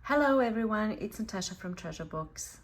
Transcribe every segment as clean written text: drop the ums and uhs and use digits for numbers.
Hello everyone, it's Natasha from Treasure Books.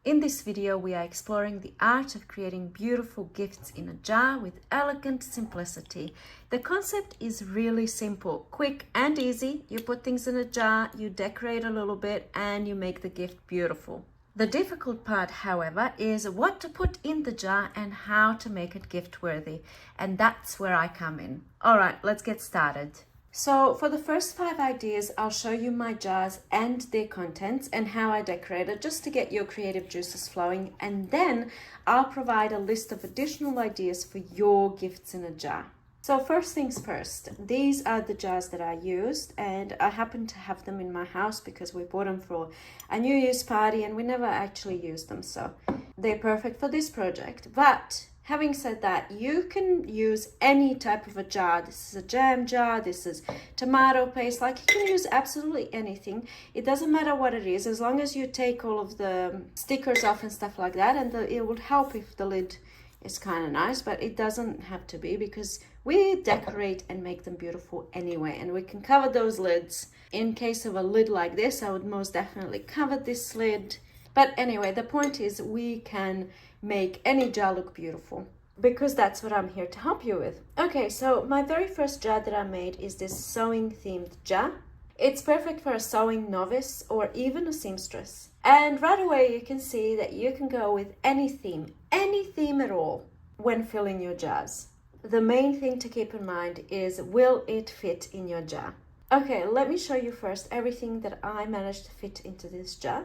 In this video, we are exploring the art of creating beautiful gifts in a jar with elegant simplicity. The concept is really simple, quick and easy. You put things in a jar, you decorate a little bit, and you make the gift beautiful. The difficult part, however, is what to put in the jar and how to make it gift worthy. And that's where I come in. All right, let's get started. So for the first 5 ideas, I'll show you my jars and their contents and how I decorated just to get your creative juices flowing. And then I'll provide a list of additional ideas for your gifts in a jar. So first things first, these are the jars that I used, and I happen to have them in my house because we bought them for a New Year's party and we never actually used them. So they're perfect for this project. But having said that, you can use any type of a jar. This is a jam jar, this is tomato paste, like you can use absolutely anything. It doesn't matter what it is, as long as you take all of the stickers off and stuff like that, and it would help if the lid is kind of nice, but it doesn't have to be because we decorate and make them beautiful anyway, and we can cover those lids. In case of a lid like this, I would most definitely cover this lid. But anyway, the point is we can make any jar look beautiful because that's what I'm here to help you with. Okay, so my very first jar that I made is this sewing themed jar. It's perfect for a sewing novice or even a seamstress. And right away you can see that you can go with any theme at all when filling your jars. The main thing to keep in mind is, will it fit in your jar? Okay, let me show you first everything that I managed to fit into this jar,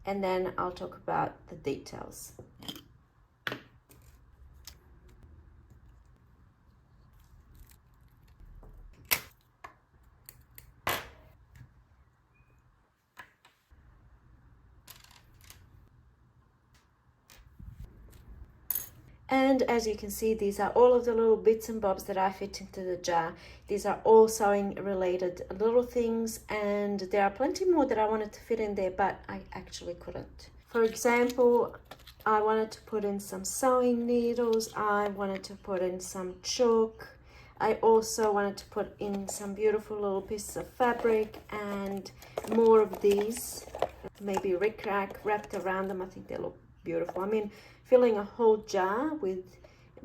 and then I'll talk about the details. And as you can see, these are all of the little bits and bobs that I fit into the jar. These are all sewing related little things, and there are plenty more that I wanted to fit in there, but I actually couldn't. For example, I wanted to put in some sewing needles. I wanted to put in some chalk. I also wanted to put in some beautiful little pieces of fabric and more of these, maybe rickrack wrapped around them. I think they look beautiful. I mean, filling a whole jar with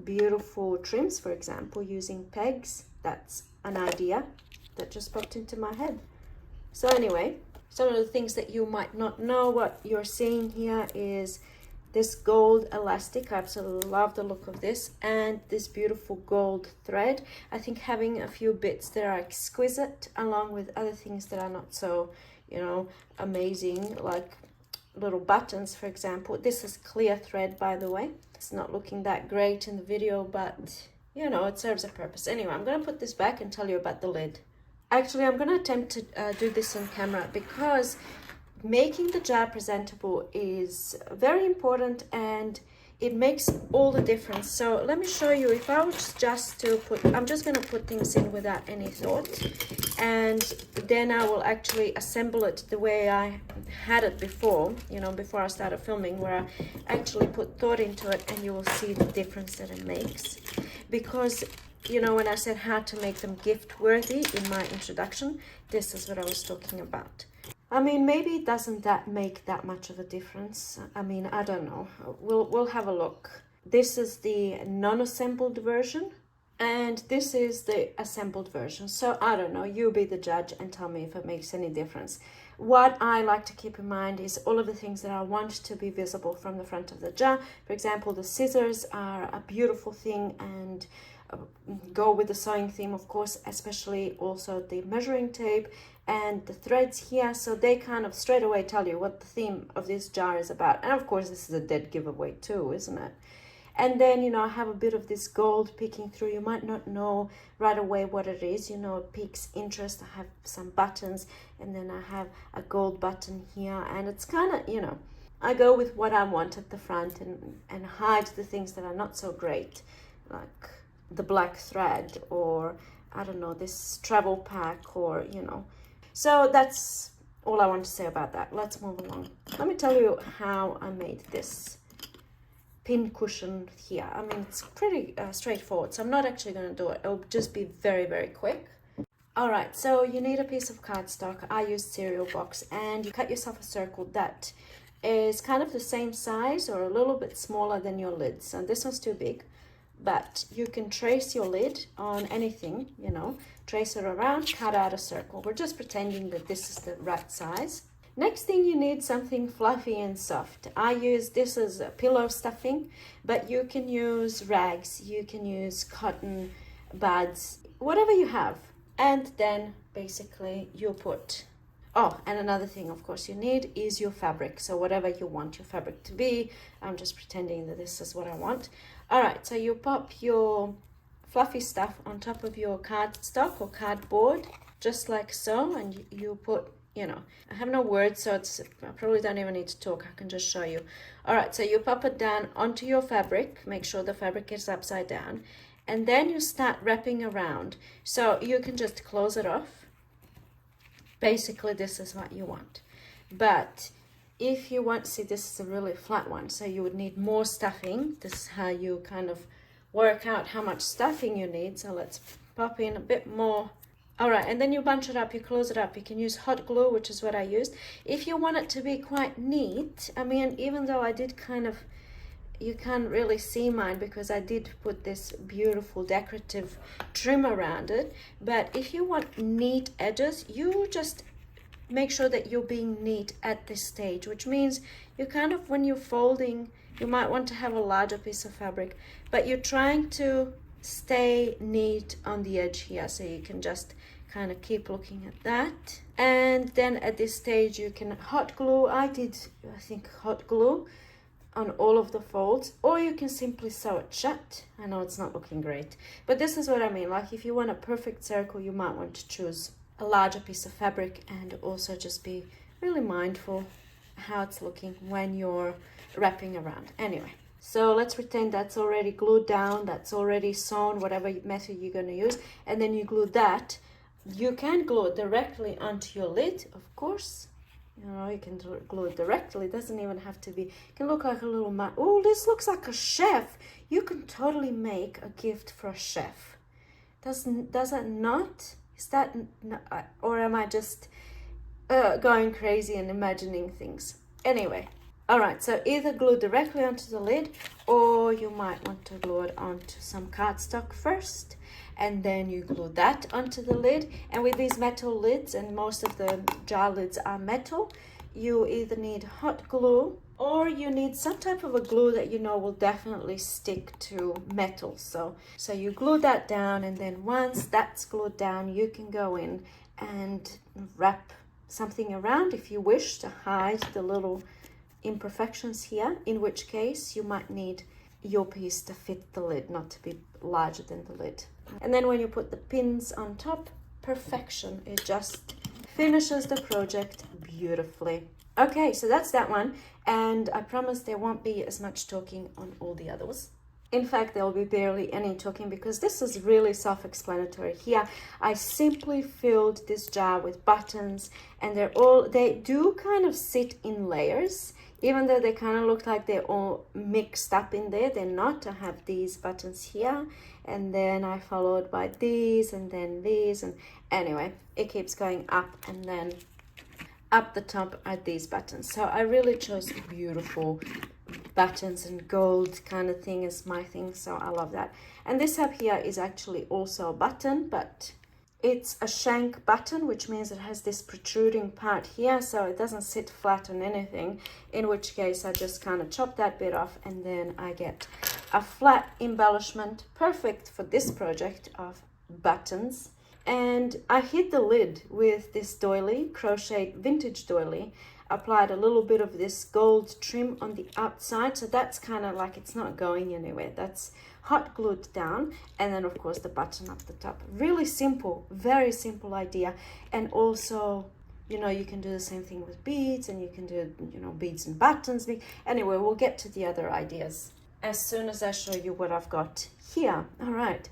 beautiful trims, for example, using pegs, that's an idea that just popped into my head. So anyway, some of the things that you might not know, what you're seeing here is this gold elastic. I absolutely love the look of this, and this beautiful gold thread. I think having a few bits that are exquisite along with other things that are not so, amazing, like little buttons, for example. This is clear thread, by the way. It's not looking that great in the video, but it serves a purpose. Anyway, I'm going to put this back and tell you about the lid. Actually, I'm going to attempt to do this on camera because making the jar presentable is very important and it makes all the difference. So let me show you. If I was just to put, I'm just going to put things in without any thought, and then I will actually assemble it the way I had it before, before I started filming, where I actually put thought into it, and you will see the difference that it makes. Because when I said how to make them gift worthy in my introduction, this is what I was talking about. I mean, maybe it doesn't make that much of a difference. I mean, I don't know. We'll have a look. This is the non-assembled version, and this is the assembled version. So I don't know. You be the judge and tell me if it makes any difference. What I like to keep in mind is all of the things that I want to be visible from the front of the jar. For example, the scissors are a beautiful thing, and go with the sewing theme, of course, especially also the measuring tape and the threads here, so they kind of straight away tell you what the theme of this jar is about. And of course, this is a dead giveaway too, isn't it? And then, you know, I have a bit of this gold peeking through. You might not know right away what it is. You know, it piques interest. I have some buttons, and then I have a gold button here. And it's kind of, you know, I go with what I want at the front and hide the things that are not so great, like the black thread, or, I don't know, this travel pack, or, you know. So that's all I want to say about that. Let's move along. Let me tell you how I made this pin cushion here. I mean, it's pretty straightforward, so I'm not actually going to do it. It'll just be very, very quick. All right, so you need a piece of cardstock. I used cereal box, and you cut yourself a circle that is kind of the same size or a little bit smaller than your lid. So this one's too big, but you can trace your lid on anything, you know, trace it around, cut out a circle. We're just pretending that this is the right size. Next thing, you need something fluffy and soft. I use, this is a pillow stuffing, but you can use rags, you can use cotton buds, whatever you have. And then basically you put, oh, and another thing, of course, you need is your fabric. So whatever you want your fabric to be, I'm just pretending that this is what I want. All right, so you pop your fluffy stuff on top of your cardstock or cardboard, just like so, and you put, you know, I have no words, so I probably don't even need to talk. I can just show you. All right, so you pop it down onto your fabric. Make sure the fabric is upside down. And then you start wrapping around. So you can just close it off. Basically, this is what you want. But if you want, see, this is a really flat one, so you would need more stuffing. This is how you kind of work out how much stuffing you need. So let's pop in a bit more. All right, and then you bunch it up, you close it up. You can use hot glue, which is what I used. If you want it to be quite neat, I mean, even though I did kind of, you can't really see mine because I did put this beautiful decorative trim around it. But if you want neat edges, you just make sure that you're being neat at this stage, which means you kind of, when you're folding, you might want to have a larger piece of fabric, but you're trying to stay neat on the edge here, so you can just kind of keep looking at that. And then at this stage you can hot glue. I did, I think, hot glue on all of the folds, or you can simply sew it shut. I know it's not looking great, but this is what I mean. Like, if you want a perfect circle, you might want to choose a larger piece of fabric, and also just be really mindful how it's looking when you're wrapping around. Anyway, so let's pretend that's already glued down, that's already sewn, whatever method you're going to use, and then you glue that. You can glue it directly onto your lid, of course. You know, you can glue it directly. It doesn't even have to be, it can look like a little mat. Oh, this looks like a chef. You can totally make a gift for a chef. Does it not? Is that, or am I just going crazy and imagining things? Anyway, all right, so either glue directly onto the lid, or you might want to glue it onto some cardstock first, and then you glue that onto the lid. And with these metal lids, and most of the jar lids are metal, you either need hot glue, or you need some type of a glue that you know will definitely stick to metal. So you glue that down, and then once that's glued down, you can go in and wrap something around if you wish to hide the little imperfections here, in which case you might need your piece to fit the lid, not to be larger than the lid. And then when you put the pins on top, perfection. It just finishes the project beautifully. Okay, so that's that one, and I promise there won't be as much talking on all the others. In fact, there will be barely any talking, because this is really self-explanatory. Here I simply filled this jar with buttons, and they do kind of sit in layers. Even though they kind of look like they're all mixed up in there, they're not. I have these buttons here, and then I followed by these, and then these, and anyway, it keeps going up, and then up the top are these buttons. So I really chose beautiful buttons, and gold kind of thing is my thing, so I love that. And this up here is actually also a button, but it's a shank button, which means it has this protruding part here, so it doesn't sit flat on anything, in which case I just kind of chop that bit off, and then I get a flat embellishment, perfect for this project of buttons. And I hid the lid with this doily, crocheted vintage doily. Applied a little bit of this gold trim on the outside, so that's kind of like it's not going anywhere. That's hot glued down, and then of course the button up the top. Really simple, very simple idea. And also, you know, you can do the same thing with beads, and you can do, you know, beads and buttons. Anyway, we'll get to the other ideas as soon as I show you what I've got here. All right,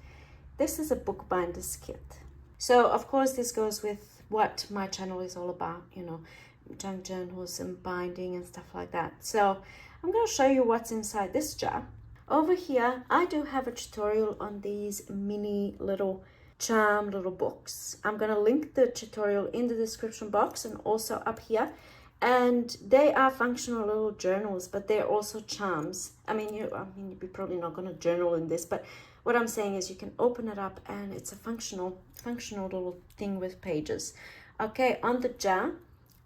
this is a bookbinder's kit. So of course this goes with what my channel is all about, you know, junk journals and binding and stuff like that. So I'm going to show you what's inside this jar. Over here I do have a tutorial on these mini little charm little books. I'm going to link the tutorial in the description box and also up here. And they are functional little journals, but they're also charms. I mean you're probably not going to journal in this, but what I'm saying is you can open it up and it's a functional little thing with pages. Okay, on the jar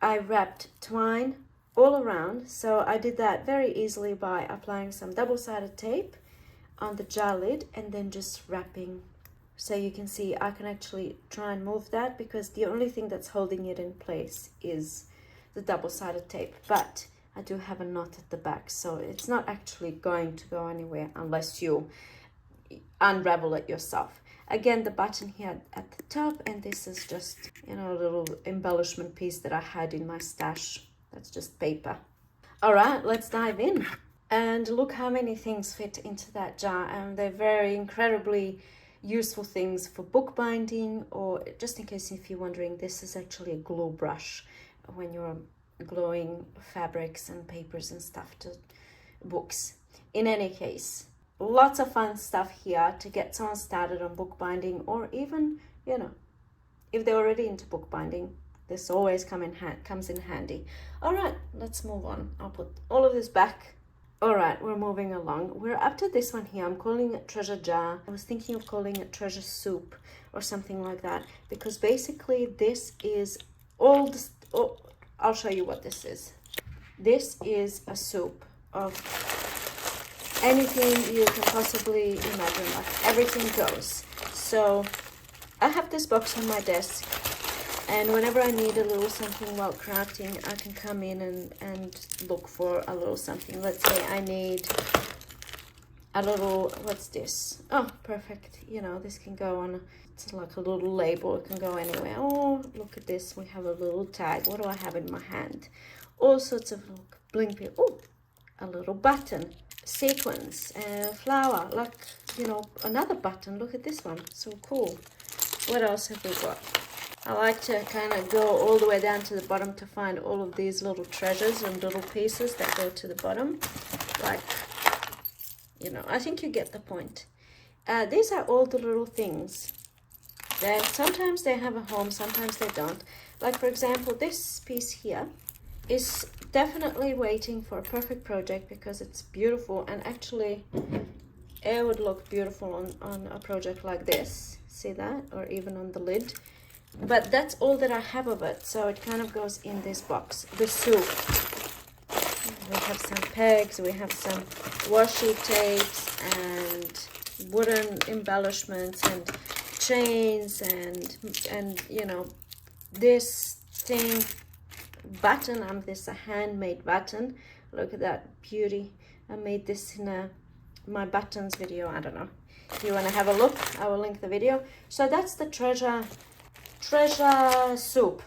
I wrapped twine all around. So I did that very easily by applying some double-sided tape on the jar lid and then just wrapping. So you can see I can actually try and move that because the only thing that's holding it in place is the double-sided tape. But I do have a knot at the back, so it's not actually going to go anywhere unless you unravel it yourself. Again, the button here at the top, and this is just, you know, a little embellishment piece that I had in my stash. That's just paper. All right, let's dive in. And look how many things fit into that jar, and they're very incredibly useful things for bookbinding, or just in case if you're wondering, this is actually a glue brush when you're gluing fabrics and papers and stuff to books. In any case, lots of fun stuff here to get someone started on bookbinding, or even, you know, if they're already into bookbinding, this always comes in handy. All right, let's move on. I'll put all of this back. All right, we're moving along. We're up to this one here. I'm calling it treasure jar. I was thinking of calling it treasure soup or something like that, because basically this is all this, I'll show you what this is. This is a soup of anything you can possibly imagine, like everything goes. So I have this box on my desk, and whenever I need a little something while crafting, I can come in and look for a little something. Let's say I need a little, what's this? Oh, perfect. You know, this can go on, it's like a little label. It can go anywhere. Oh, look at this. We have a little tag. What do I have in my hand? All sorts of little bling. Oh, a little button. Sequins, flower, like, you know, another button. Look at this one, so cool. What else have we got? I like to kind of go all the way down to the bottom to find all of these little treasures and little pieces that go to the bottom, like, you know, I think you get the point. These are all the little things that sometimes they have a home, sometimes they don't. Like, for example, this piece here is definitely waiting for a perfect project because it's beautiful, and actually it would look beautiful on a project like this. See that? Or even on the lid. But that's all that I have of it, so it kind of goes in this box. The soup. We have some pegs, we have some washi tapes and wooden embellishments and chains and you know, this thing button. This is a handmade button. Look at that beauty. I made this in my buttons video. I don't know, if you want to have a look, I will link the video. So that's the treasure soup.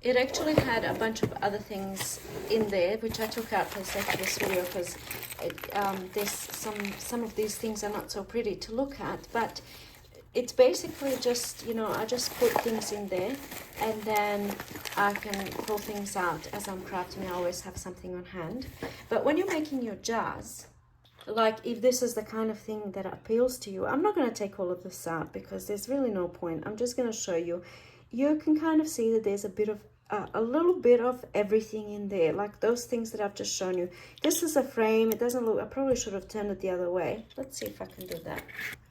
It actually had a bunch of other things in there which I took out for the sake of this video, because some of these things are not so pretty to look at, but it's basically just, you know, I just put things in there and then I can pull things out as I'm crafting. I always have something on hand. But when you're making your jars, like if this is the kind of thing that appeals to you, I'm not going to take all of this out because there's really no point. I'm just going to show you. You can kind of see that there's a little bit of everything in there, like those things that I've just shown you. This is a frame. It doesn't look, I probably should have turned it the other way. Let's see if I can do that.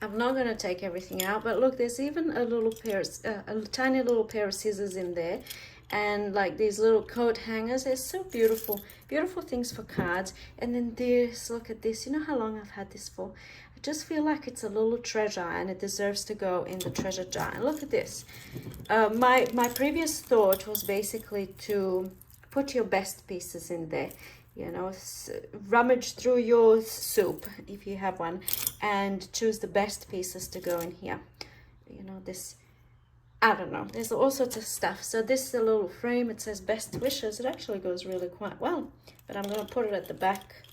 I'm not going to take everything out, but look, there's even a little pair, a tiny little pair of scissors in there. and like these little coat hangers. They're so beautiful, beautiful things for cards. And then this, look at this. You know how long I've had this for? I just feel like it's a little treasure and it deserves to go in the treasure jar. And look at this. My previous thought was basically to put your best pieces in there. You know, rummage through your soup if you have one and choose the best pieces to go in here. You know, this, I don't know, there's all sorts of stuff. So this is a little frame, it says best wishes. It actually goes really quite well, but I'm going to put it at the back.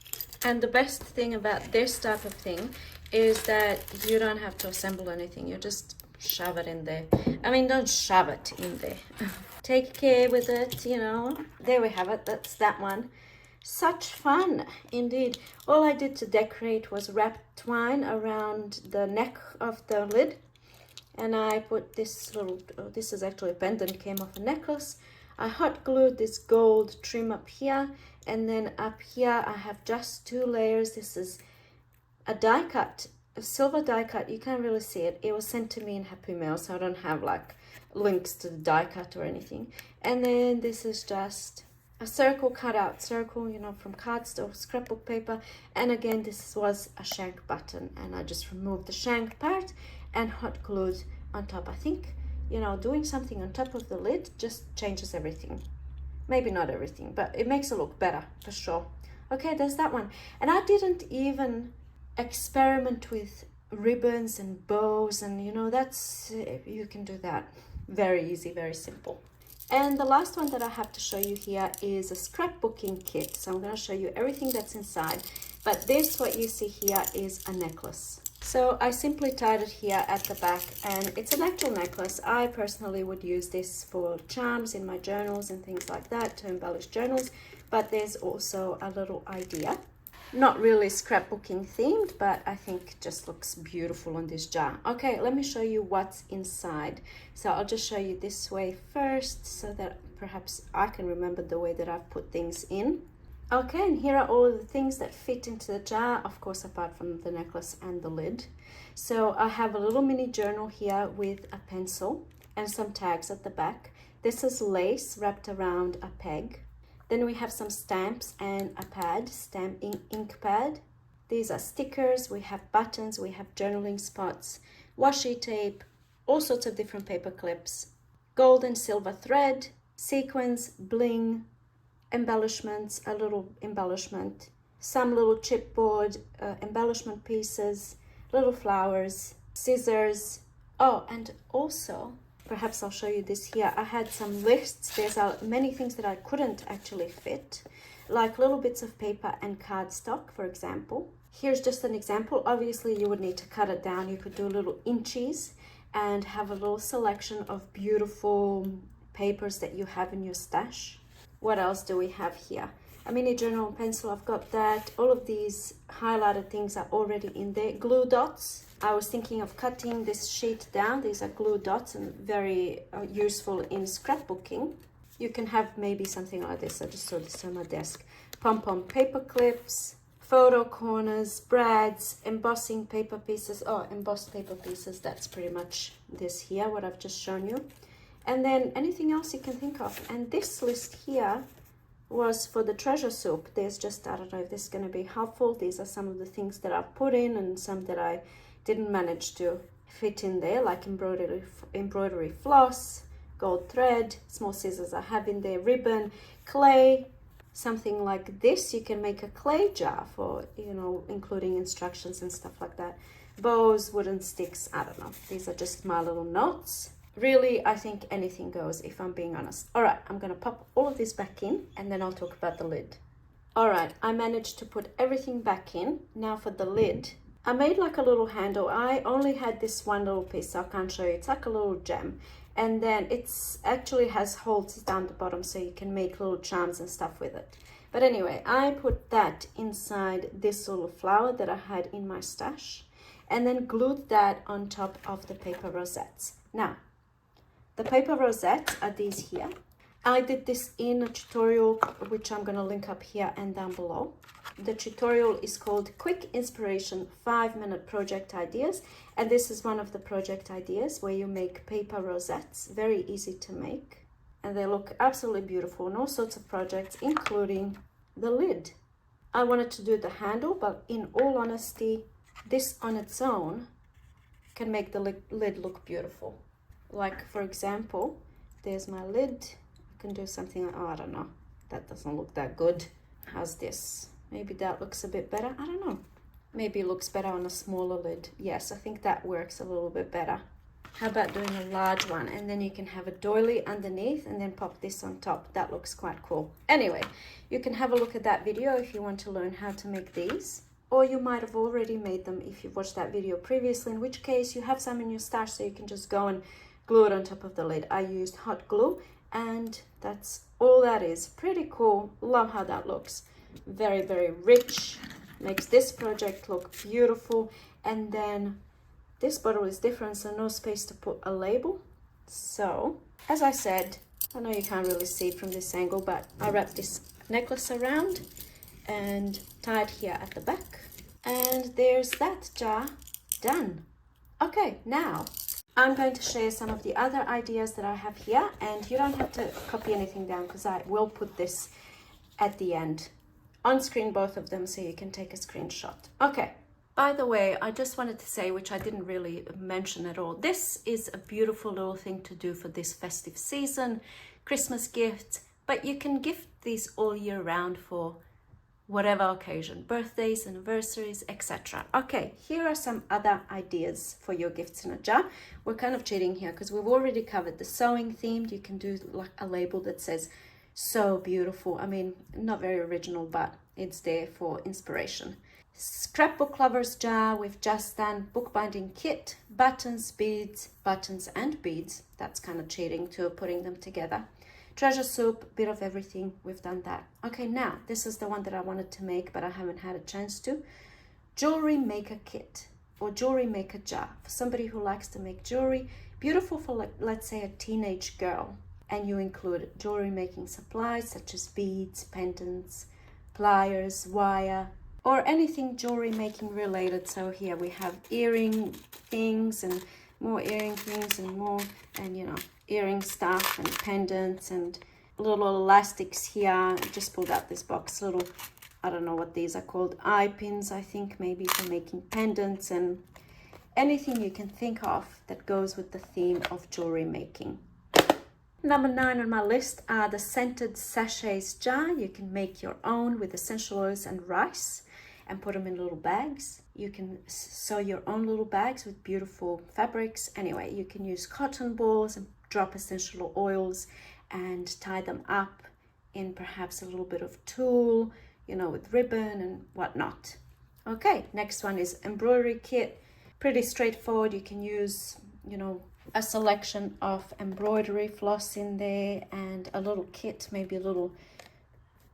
And the best thing about this type of thing is that you don't have to assemble anything. You just shove it in there. I mean, don't shove it in there. Take care with it, you know. There we have it. That's that one. Such fun indeed. All I did to decorate was wrap twine around the neck of the lid. And I put this little, this is actually a pendant, came off a necklace. I hot glued this gold trim up here, and then up here I have just 2 layers. This is a die cut, a silver die cut. You can't really see it. It was sent to me in Happy Mail, so I don't have like links to the die cut or anything. And then this is just a circle, cut out circle, you know, from cardstock, scrapbook paper. And again, this was a shank button, and I just removed the shank part and hot glued on top. I think, you know, doing something on top of the lid just changes everything. Maybe not everything, but it makes it look better for sure. Okay, there's that one. And I didn't even experiment with ribbons and bows, and you know, that's, you can do that. Very easy, very simple. And the last one that I have to show you here is a scrapbooking kit. So I'm going to show you everything that's inside. But this, what you see here, is a necklace. So I simply tied it here at the back, and it's an actual necklace. I personally would use this for charms in my journals and things like that, to embellish journals. But there's also a little idea. Not really scrapbooking themed, but I think it just looks beautiful on this jar. Okay, let me show you what's inside. So I'll just show you this way first, so that perhaps I can remember the way that I've put things in. Okay, and here are all of the things that fit into the jar, of course, apart from the necklace and the lid. So I have a little mini journal here with a pencil and some tags at the back. This is lace wrapped around a peg. Then we have some stamps and a pad, ink pad. These are stickers, we have buttons, we have journaling spots, washi tape, all sorts of different paper clips, gold and silver thread, sequins, bling, embellishments, a little embellishment, some little chipboard embellishment pieces, little flowers, scissors. Oh, and also, perhaps I'll show you this here. I had some lists. There's many things that I couldn't actually fit, like little bits of paper and cardstock, for example. Here's just an example. Obviously, you would need to cut it down. You could do little inchies and have a little selection of beautiful papers that you have in your stash. What else do we have here? A mini journal pencil, I've got that. All of these highlighted things are already in there. Glue dots. I was thinking of cutting this sheet down. These are glue dots and very useful in scrapbooking. You can have maybe something like this. I just saw this on my desk. Pom-pom paper clips, photo corners, brads, embossing paper pieces. Oh, embossed paper pieces. That's pretty much this here, what I've just shown you. And then anything else you can think of. And this list here was for the treasure soup. There's just, I don't know if this is going to be helpful. These are some of the things that I've put in, and some that I didn't manage to fit in there, like embroidery floss, gold thread, small scissors I have in there, ribbon, clay, something like this. You can make a clay jar for, you know, including instructions and stuff like that. Bows, wooden sticks, I don't know. These are just my little notes. Really, I think anything goes, if I'm being honest. All right, I'm going to pop all of this back in, and then I'll talk about the lid. All right, I managed to put everything back in. Now for the lid. I made like a little handle. I only had this one little piece, so I can't show you. It's like a little gem. And then it's actually has holes down the bottom, so you can make little charms and stuff with it. But anyway, I put that inside this little flower that I had in my stash, and then glued that on top of the paper rosettes. Now, the paper rosettes are these here. I did this in a tutorial, which I'm going to link up here and down below. The tutorial is called Quick Inspiration 5-Minute Project Ideas. And this is one of the project ideas where you make paper rosettes. Very easy to make. and they look absolutely beautiful in all sorts of projects, including the lid. I wanted to do the handle, but in all honesty, this on its own can make the lid look beautiful. Like, for example, there's my lid. I can do something, oh, I don't know, that doesn't look that good. How's this? Maybe that looks a bit better. I don't know. Maybe it looks better on a smaller lid. Yes, I think that works a little bit better. How about doing a large one, and then you can have a doily underneath and then pop this on top. That looks quite cool. Anyway, you can have a look at that video if you want to learn how to make these, or you might have already made them if you've watched that video previously, in which case you have some in your stash, so you can just go and glue it on top of the lid. I used hot glue, and that's all that is. Pretty cool. Love how that looks. Very, very rich. Makes this project look beautiful. And then this bottle is different, so no space to put a label. So, as I said, I know you can't really see it from this angle, but I wrapped this necklace around and tied here at the back. And there's that jar done. Okay, now I'm going to share some of the other ideas that I have here, and you don't have to copy anything down because I will put this at the end. On screen, both of them, so you can take a screenshot. Okay. By the way, I just wanted to say, which I didn't really mention at all, this is a beautiful little thing to do for this festive season, Christmas gifts, but you can gift these all year round for whatever occasion, birthdays, anniversaries, etc. Okay, here are some other ideas for your gifts in a jar. We're kind of cheating here because we've already covered the sewing themed. You can do like a label that says "so beautiful." I mean, not very original, but it's there for inspiration. Scrapbook lovers jar, we've just done bookbinding kit, buttons, beads, buttons and beads. That's kind of cheating too, putting them together. Treasure soup, bit of everything, we've done that. Okay, now this is the one that I wanted to make, but I haven't had a chance to. Jewelry maker kit or jewelry maker jar for somebody who likes to make jewelry. Beautiful for, like, let's say a teenage girl. And you include jewelry making supplies such as beads, pendants, pliers, wire, or anything jewelry making related. So here we have earring things and more earring things and more, and you know, earring stuff and pendants and little elastics here. I just pulled out this box, little, I don't know what these are called, eye pins, I think, maybe for making pendants, and anything you can think of that goes with the theme of jewelry making. Number 9 on my list are the scented sachets jar. You can make your own with essential oils and rice and put them in little bags. You can sew your own little bags with beautiful fabrics. Anyway, you can use cotton balls and drop essential oils and tie them up in perhaps a little bit of tulle, you know, with ribbon and whatnot. Okay, next one is embroidery kit. Pretty straightforward. You can use, you know, a selection of embroidery floss in there and a little kit, maybe a little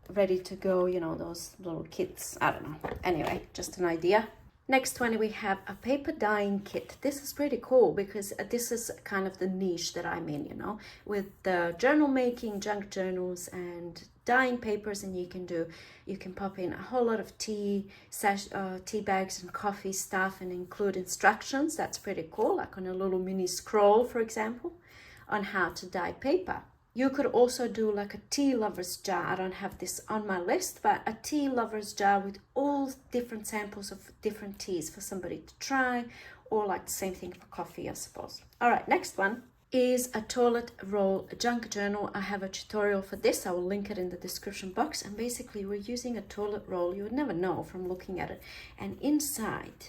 ready to go, you know, those little kits. I don't know. Anyway, just an idea. Next one, we have a paper dyeing kit. This is pretty cool because this is kind of the niche that I'm in, you know, with the journal making, junk journals and dyeing papers. And you can pop in a whole lot of tea bags and coffee stuff and include instructions. That's pretty cool, like on a little mini scroll, for example, on how to dye paper. You could also do like a tea lover's jar. I don't have this on my list, but a tea lover's jar with all different samples of different teas for somebody to try, or like the same thing for coffee, I suppose. All right, next one is a toilet roll junk journal. I have a tutorial for this. I will link it in the description box. And basically we're using a toilet roll. You would never know from looking at it. And inside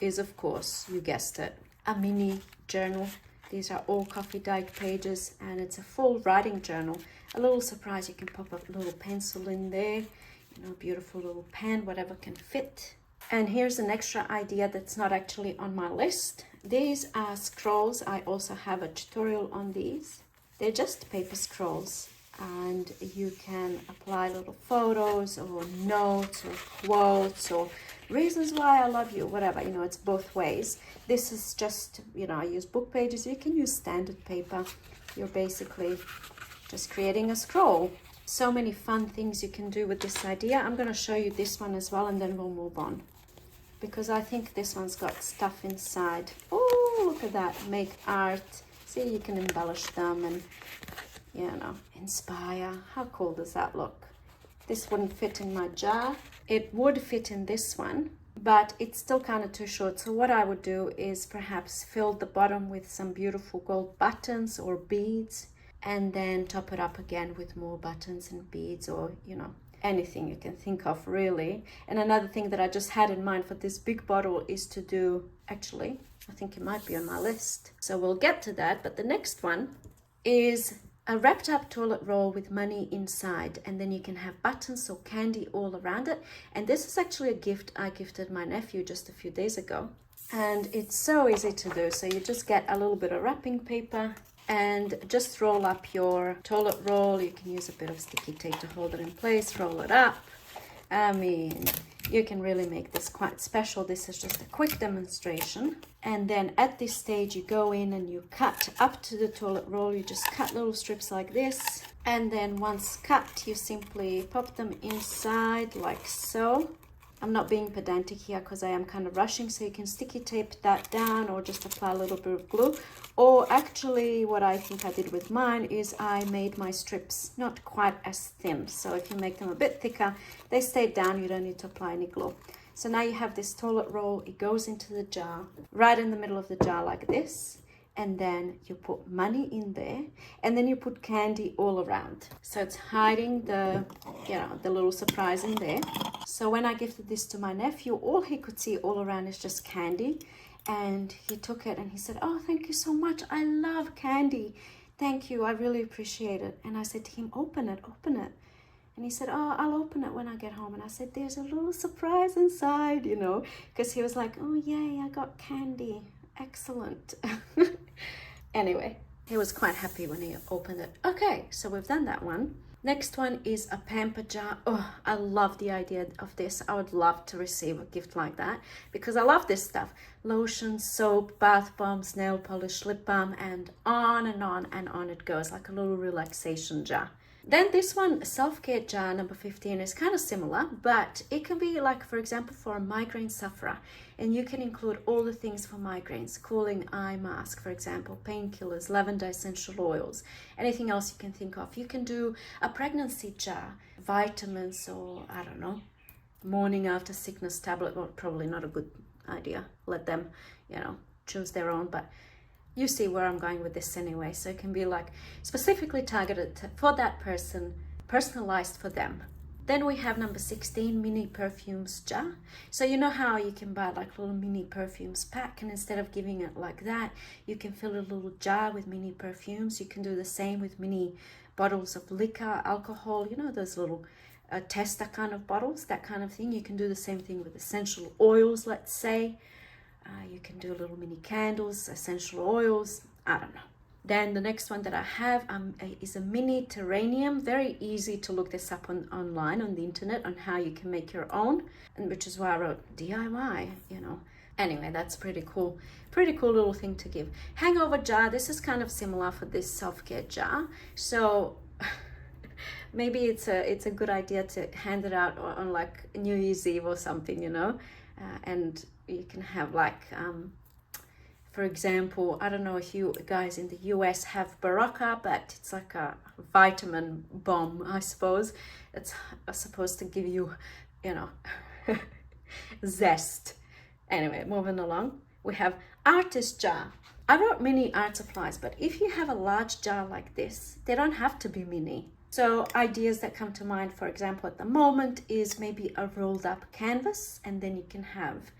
is, of course, you guessed it, a mini journal. These are all coffee dyed pages, and it's a full writing journal. A little surprise, you can pop a little pencil in there, you know, beautiful little pen, whatever can fit. And here's an extra idea that's not actually on my list. These are scrolls. I also have a tutorial on these. They're just paper scrolls, and you can apply little photos or notes or quotes or reasons why I love you, whatever, you know, it's both ways. This is just, you know, I use book pages. You can use standard paper. You're basically just creating a scroll. So many fun things you can do with this idea. I'm going to show you this one as well, and then we'll move on, because I think this one's got stuff inside. Oh, look at that. Make art. See, you can embellish them and you know, inspire. How cool does that look? This wouldn't fit in my jar. It would fit in this one, but it's still kind of too short. So what I would do is perhaps fill the bottom with some beautiful gold buttons or beads, and then top it up again with more buttons and beads, or, you know, anything you can think of really. And another thing that I just had in mind for this big bottle is to do, actually, I think it might be on my list, so we'll get to that. But the next one is a wrapped up toilet roll with money inside, and then you can have buttons or candy all around it. And this is actually a gift I gifted my nephew just a few days ago, and it's so easy to do. So you just get a little bit of wrapping paper and just roll up your toilet roll. You can use a bit of sticky tape to hold it in place, roll it up. I mean, you can really make this quite special. This is just a quick demonstration. And then at this stage, you go in and you cut up to the toilet roll. You just cut little strips like this. And then once cut, you simply pop them inside like so. I'm not being pedantic here because I am kind of rushing, so you can sticky tape that down or just apply a little bit of glue. Or actually what I think I did with mine is I made my strips not quite as thin. So if you make them a bit thicker, they stay down, you don't need to apply any glue. So now you have this toilet roll, it goes into the jar, right in the middle of the jar like this. And then you put money in there, and then you put candy all around. So it's hiding the, you know, the little surprise in there. So when I gifted this to my nephew, all he could see all around is just candy. And he took it and he said, "Oh, thank you so much. I love candy. Thank you. I really appreciate it." And I said to him, open it, open it. And he said, "Oh, I'll open it when I get home." And I said, "There's a little surprise inside," you know, because he was like, "Oh, yay, I got candy. Excellent." Anyway, he was quite happy when he opened it. Okay, so we've done that one. Next one is a pamper jar. Oh, I love the idea of this. I would love to receive a gift like that because I love this stuff. Lotion, soap, bath bombs, nail polish, lip balm, and on and on it goes, like a little relaxation jar. Then this one, self-care jar number 15, is kind of similar, but it can be like, for example, for a migraine sufferer, and you can include all the things for migraines: cooling eye mask, for example, painkillers, lavender essential oils, anything else you can think of. You can do a pregnancy jar, vitamins, or I don't know, morning after sickness tablet. Well, probably not a good idea. Let them, you know, choose their own, but you see where I'm going with this anyway. So it can be like specifically targeted for that person, personalized for them. Then we have number 16, mini perfumes jar. So you know how you can buy like little mini perfumes pack, and instead of giving it like that, you can fill a little jar with mini perfumes. You can do the same with mini bottles of liquor, alcohol, you know, those little tester kind of bottles, that kind of thing. You can do the same thing with essential oils, let's say. You can do little mini candles, essential oils, I don't know. Then the next one that I have is a mini terrarium. Very easy to look this up online on the internet on how you can make your own, and which is why I wrote DIY, you know. Anyway, that's pretty cool little thing to give. Hangover jar, this is kind of similar for this self-care jar. So maybe it's a good idea to hand it out on like New Year's Eve or something, you know. And you can have like, for example, I don't know if you guys in the US have Baraka, but it's like a vitamin bomb, I suppose. It's supposed to give you, you know, zest. Anyway, moving along, we have artist jar. I wrote mini art supplies, but if you have a large jar like this, they don't have to be mini. So ideas that come to mind, for example, at the moment is maybe a rolled up canvas, and then you can have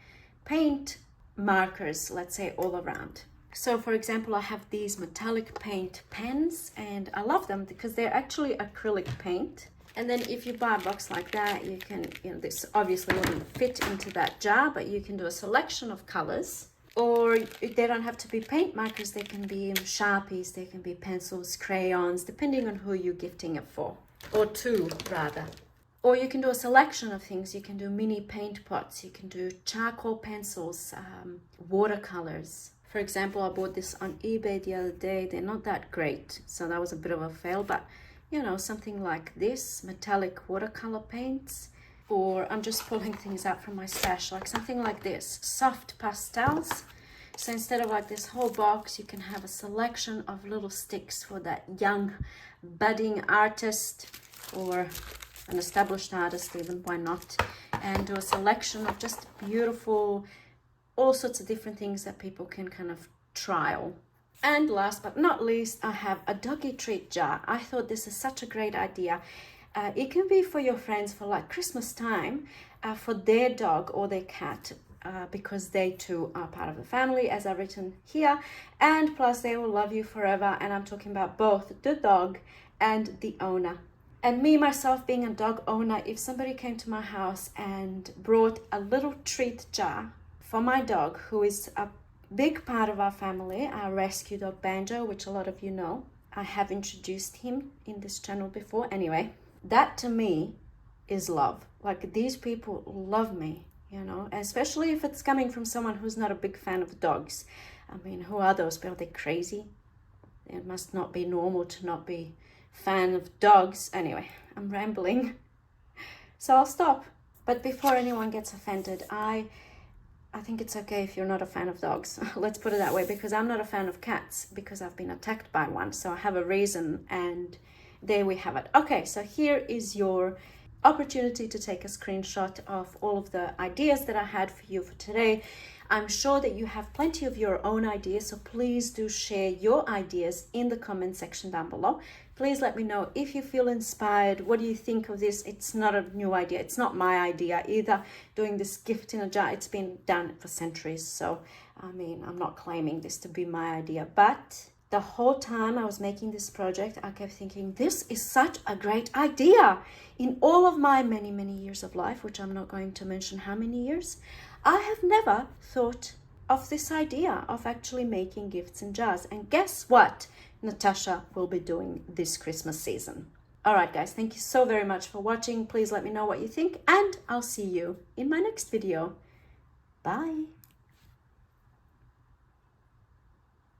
paint, markers, let's say, all around. So for example, I have these metallic paint pens, and I love them because they're actually acrylic paint. And then if you buy a box like that, you can, you know, this obviously wouldn't fit into that jar, but you can do a selection of colors. Or they don't have to be paint markers, they can be Sharpies, they can be pencils, crayons, depending on who you're gifting it for. Or two, rather. Or you can do a selection of things. You can do mini paint pots, you can do charcoal pencils, watercolors. For example, I bought this on eBay the other day. They're not that great, so that was a bit of a fail, but you know, something like this, metallic watercolor paints. Or I'm just pulling things out from my stash, like something like this, soft pastels. So instead of like this whole box, you can have a selection of little sticks for that young budding artist or an established artist even, why not? And do a selection of just beautiful, all sorts of different things that people can kind of trial. And last but not least, I have a doggy treat jar. I thought this is such a great idea. It can be for your friends for like Christmas time, for their dog or their cat, because they too are part of the family, as I've written here, and plus they will love you forever. And I'm talking about both the dog and the owner. And me myself being a dog owner, if somebody came to my house and brought a little treat jar for my dog, who is a big part of our family, our rescue dog Banjo, which a lot of you know, I have introduced him in this channel before. Anyway, that to me is love. Like, these people love me, you know, especially if it's coming from someone who's not a big fan of dogs. I mean, who are those people? Are they crazy? It must not be normal to not be fan of dogs. Anyway, I'm rambling, so I'll stop. But before anyone gets offended, I think it's okay if you're not a fan of dogs. Let's put it that way, because I'm not a fan of cats, because I've been attacked by one. So I have a reason, and there we have it. Okay, so here is your opportunity to take a screenshot of all of the ideas that I had for you for today. I'm sure that you have plenty of your own ideas, so please do share your ideas in the comment section down below. Please let me know if you feel inspired. What do you think of this? It's not a new idea. It's not my idea either, doing this gift in a jar. It's been done for centuries. So, I mean, I'm not claiming this to be my idea. But the whole time I was making this project, I kept thinking, this is such a great idea. In all of my many, many years of life, which I'm not going to mention how many years, I have never thought of this idea of actually making gifts in jars. And guess what Natasha will be doing this Christmas season. All right, guys, thank you so very much for watching. Please let me know what you think, and I'll see you in my next video. Bye.